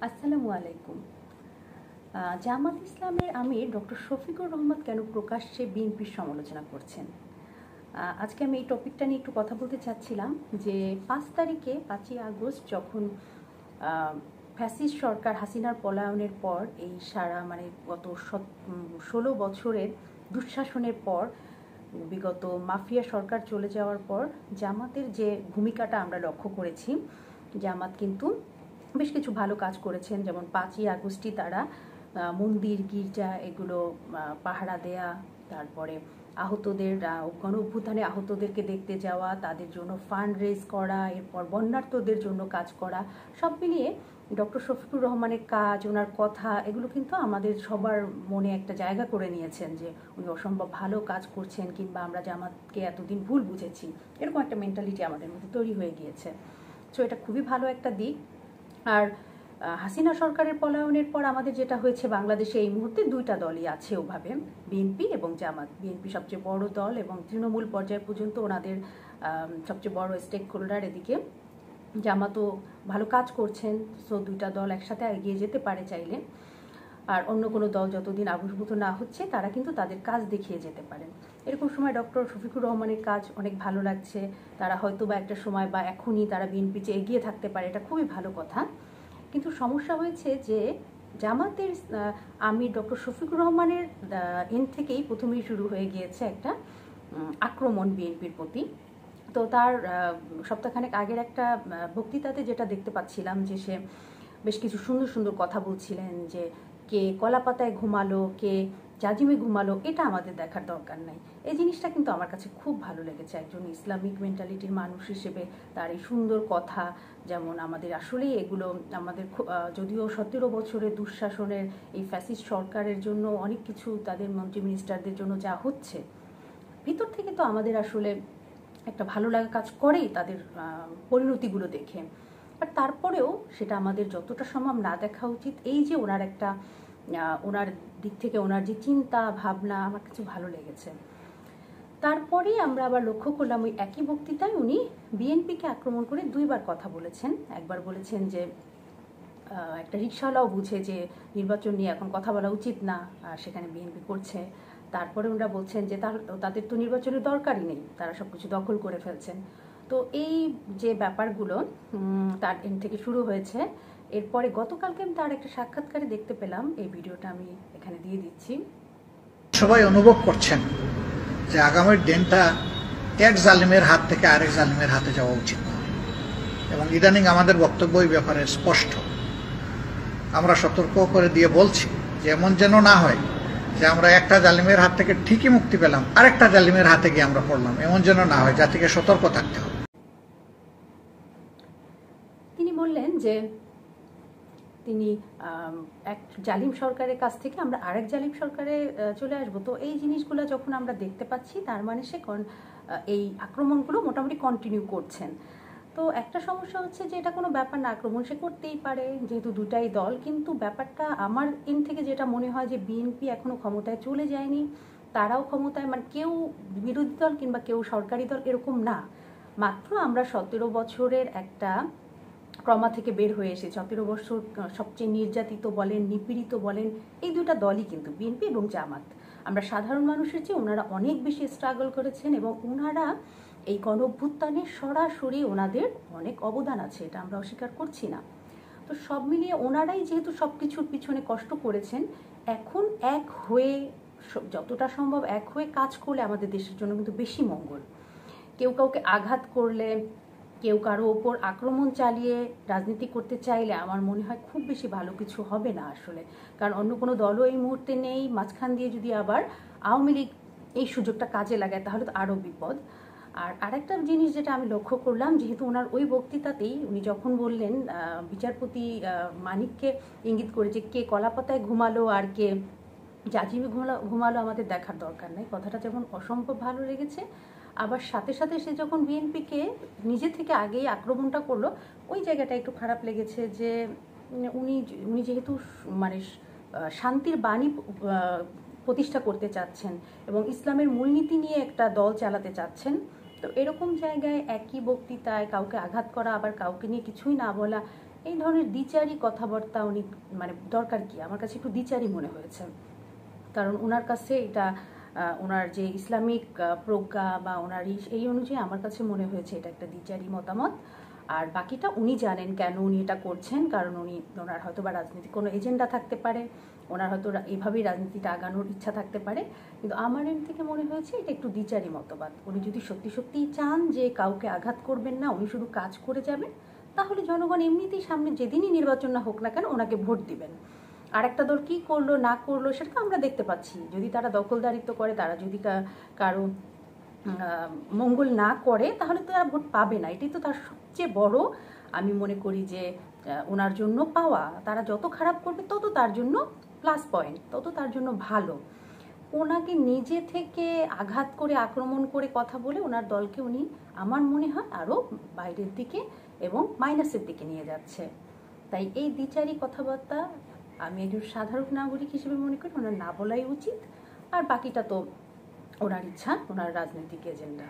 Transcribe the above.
আসসালামু আলাইকুম। জামাত ইসলামের আমির ডক্টর শফিকুর রহমান কেন প্রকাশ্যে বিএনপির সমালোচনা করছেন? আজকে আমি এই টপিকটা নিয়ে একটু কথা বলতে চাচ্ছিলাম যে 5ই আগস্ট যখন ফ্যাসিস্ট সরকার হাসিনার পলায়নের পর এই সারা গত 16 বছরের দুঃশাসনের পর বিগত মাফিয়া সরকার চলে যাওয়ার পর জামাতের যে ভূমিকাটা আমরা লক্ষ্য করেছি, জামাত কিন্তু বেশ কিছু ভালো কাজ করেছেন। যেমন 5ই আগস্টই তারা মন্দির গির্জা এগুলো পাহারা দেয়া, তারপরে আহতদের গণ অভ্যুত্থানে আহতদেরকে দেখতে যাওয়া, তাদের জন্য ফান্ড রেজ করা, এরপর বন্যার্তদের জন্য কাজ করা, সব মিলিয়ে ডক্টর শফিকুর রহমানের কাজ, ওনার কথা এগুলো কিন্তু আমাদের সবার মনে একটা জায়গা করে নিয়েছেন যে উনি অসম্ভব ভালো কাজ করছেন, কিংবা আমরা জামাতকে এতদিন ভুল বুঝেছি, এরকম একটা মেন্টালিটি আমাদের মধ্যে তৈরি হয়ে গিয়েছে। সো এটা খুবই ভালো একটা দিক। আর হাসিনা সরকারের পলায়নের পর আমাদের যেটা হয়েছে, বাংলাদেশে এই মুহূর্তে দুইটা দলই আছে ওভাবে, বিএনপি এবং জামাত। বিএনপি সবচেয়ে বড় দল এবং তৃণমূল পর্যায় পর্যন্ত ওনাদের সবচেয়ে বড় স্টেক হোল্ডার। এদিকে জামাতও ভালো কাজ করছেন। সো দুইটা দল একসাথে এগিয়ে যেতে পারে চাইলে। আর অন্য কোনো দল যতদিন আবির্ভূত না হচ্ছে তারা কিন্তু তাদের কাজ দেখিয়ে যেতে পারেন। এরকম সময় ডক্টর শফিকুর রহমানের কাজ অনেক ভালো লাগছে। তারা হয়তো বা একটা সময় বা এখনই তারা বিএনপি চেয়ে এগিয়ে থাকতে পারে, এটা খুবই ভালো কথা। কিন্তু সমস্যা হয়েছে যে জামাতের আমির ডক্টর শফিকুর রহমানের এন্ড থেকেই প্রথমেই শুরু হয়ে গিয়েছে একটা আক্রমণ বিএনপির প্রতি। তো তার সপ্তাহখানেক আগের একটা বক্তৃতাতে যেটা দেখতে পাচ্ছিলাম যে সে বেশ কিছু সুন্দর সুন্দর কথা বলছিলেন যে কে কলাপাতায় ঘুমালো, কে জাজিমে ঘুমালো, এটা আমাদের দেখার দরকার নাই। এই জিনিসটা কিন্তু আমার কাছে খুব ভালো লেগেছে। একজন ইসলামিক মেন্টালিটির মানুষ হিসেবে তার এই সুন্দর কথা, যেমন আমাদের আসলেই এগুলো আমাদের যদিও 17 বছরের দুঃশাসনের এই ফ্যাসিস্ট সরকারের জন্য অনেক কিছু তাদের মন্ত্রী মিনিস্টারদের জন্য যা হচ্ছে, ভিতর থেকে তো আমাদের আসলে একটা ভালো লাগা কাজ করেই তাদের পরিণতিগুলো দেখে। আর তারপরেও সেটা আমাদের যতটা সম্ভব না দেখা উচিত। এই যে ওনার একটা ওনার দিক থেকে ওনার যে চিন্তা ভাবনা আমার কাছে ভালো লেগেছে। তারপরেই আমরা আবার লক্ষ্য করলাম ওই একই বক্তৃতায় উনি বিএনপিকে আক্রমণ করে দুইবার কথা বলেছেন। একবার বলেছেন যে একটা রিকশাওয়ালাও বুঝে যে নির্বাচন নিয়ে এখন কথা বলা উচিত না, আর সেখানে বিএনপি করছে। তারপরে ওনারা বলছেন যে তাদের তো নির্বাচনের দরকারই নেই, তারা সব কিছু দখল করে ফেলছেন। তো এই যে ব্যাপারগুলো তার এন্ড থেকে শুরু হয়েছে। এরপরে গতকালকে আমি তার একটা সাক্ষাৎকারে দেখতে পেলাম, এই ভিডিওটা আমি এখানে দিয়ে দিচ্ছি। সবাই অনুভব করছেন যে আগামীর দিনটা এক জালিমের হাত থেকে আরেক জালিমের হাতে যাওয়া উচিত না, এবং ইদানিং আমাদের বক্তব্য এই ব্যাপারে স্পষ্ট। আমরা সতর্ক করে দিয়ে বলছি যে এমন যেন না হয় যে আমরা একটা জালিমের হাত থেকে ঠিকই মুক্তি পেলাম, আরেকটা জালিমের হাতে গিয়ে আমরা পড়লাম। এমন যেন না হয়, জাতিকে সতর্ক থাকতে হবে। তিনি বললেন যে তিনি এক জালিম সরকারের কাছ থেকে আমরা আরেক জালিম সরকারে চলে আসবো। তো এই জিনিসগুলো যখন আমরা দেখতে পাচ্ছি, তার মানে সে এই আক্রমণগুলো মোটামুটি কন্টিনিউ করছেন। তো একটা সমস্যা হচ্ছে যে এটা কোনো ব্যাপার না, আক্রমণ সে করতেই পারে যেহেতু দুটাই দল। কিন্তু ব্যাপারটা আমার এন থেকে যেটা মনে হয় যে বিএনপি এখনো ক্ষমতায় চলে যায়নি, তারাও ক্ষমতায় কেউ বিরোধী দল কিংবা কেউ সরকারি দল এরকম না। মাত্র আমরা 17 বছরের একটা ক্রমা থেকে বের হয়ে এসে 17 বছর সবচেয়ে নির্যাতিত বলেন, নিপীড়িত বলেন, এই দুটা দলই কিন্তু বিএনপি এবং জামাত। আমরা সাধারণ মানুষের চেয়ে ওনারা অনেক বেশি স্ট্রাগল করেছেন, এবং ওনারা এই গণ অভ্যুত্থানে সরাসরি ওনাদের অনেক অবদান আছে, এটা আমরা অস্বীকার করছি না। তো সব মিলিয়ে ওনারাই যেহেতু সব কিছুর পিছনে কষ্ট করেছেন, এখন এক হয়ে যতটা সম্ভব এক হয়ে কাজ করলে আমাদের দেশের জন্য কিন্তু বেশি মঙ্গল। কেউ কাউকে আঘাত করলে, কেউ কারো ওপর আক্রমণ চালিয়ে রাজনীতি করতে চাইলে আমার মনে হয় খুব বেশি ভালো কিছু হবে না আসলে। কারণ অন্য কোনো দলও এই মুহূর্তে নেই। মাঝখান দিয়ে যদি আবার আওয়ামী লীগ এই সুযোগটা কাজে লাগায় তাহলে তো আরও বিপদ। আর আরেকটা জিনিস যেটা আমি লক্ষ্য করলাম, যেহেতু ওনার ওই বক্তৃতাতেই উনি যখন বললেন বিচারপতি মানিককে ইঙ্গিত করে যে কে কলাপাতায় ঘুমালো আর কে জাজিমে ঘুমালো আমাদের দেখার দরকার নেই, কথাটা যেমন অসম্ভব ভালো লেগেছে। আবার সাথে সাথে সে যখন বিএনপিকে নিজে থেকে আগেই আক্রমণটা করলো, ওই জায়গাটা একটু খারাপ লেগেছে যে উনি যেহেতু শান্তির বাণী প্রতিষ্ঠা করতে চাচ্ছেন এবং ইসলামের মূলনীতি নিয়ে একটা দল চালাতে চাচ্ছেন, তো এরকম জায়গায় একই বক্তৃতায় কাউকে আঘাত করা আবার কাউকে নিয়ে কিছুই না বলা, এই ধরনের দ্বিচারী কথাবার্তা উনি মানে দরকার কি, আমার কাছে একটু দ্বিচারী মনে হয়েছে। কারণ ওনার কাছে এটা ওনার যে ইসলামিক প্রজ্ঞা বা ওনার এই অনুযায়ী আমার কাছে মনে হয়েছে এটা একটা দ্বিচারী মতামত। আর বাকিটা উনি জানেন কেন উনি এটা করছেন, কারণ ওনার হয়তো বা রাজনীতি কোনো এজেন্ডা থাকতে পারে, ওনার হয়তো এইভাবেই রাজনীতিটা আগানোর ইচ্ছা থাকতে পারে। কিন্তু আমার এর থেকে মনে হয়েছে এটা একটু দ্বিচারী মতবাদ। উনি যদি সত্যি সত্যিই চান যে কাউকে আঘাত করবেন না, উনি শুধু কাজ করে যাবেন, তাহলে জনগণ এমনিতেই সামনে যেদিনই নির্বাচন না হোক না কেন ওনাকে ভোট দিবেন। আর একটা দল কী করলো না করলো সেটা তো আমরা দেখতে পাচ্ছি। যদি তারা দখলদারিত্ব করে, তারা যদি কারো মঙ্গল না করে, তাহলে তো তারা ভোট পাবে না। এটাই তো তার সবচেয়ে বড়, আমি মনে করি যে ওনার জন্য পাওয়া। তারা যত খারাপ করবে তত তার জন্য প্লাস পয়েন্ট, তত তার জন্য ভালো। ওনাকে নিজে থেকে আঘাত করে আক্রমণ করে কথা বলে ওনার দলকে উনি আমার মনে হয় আরও বাইরের দিকে এবং মাইনাসের দিকে নিয়ে যাচ্ছে। তাই এই দ্বিচারী কথাবার্তা আমি একজন সাধারণ নাগরিক হিসেবে মনে করি ওনার না বলাই উচিত। আর বাকিটা তো ওনার ইচ্ছা, ওনার রাজনৈতিক এজেন্ডা।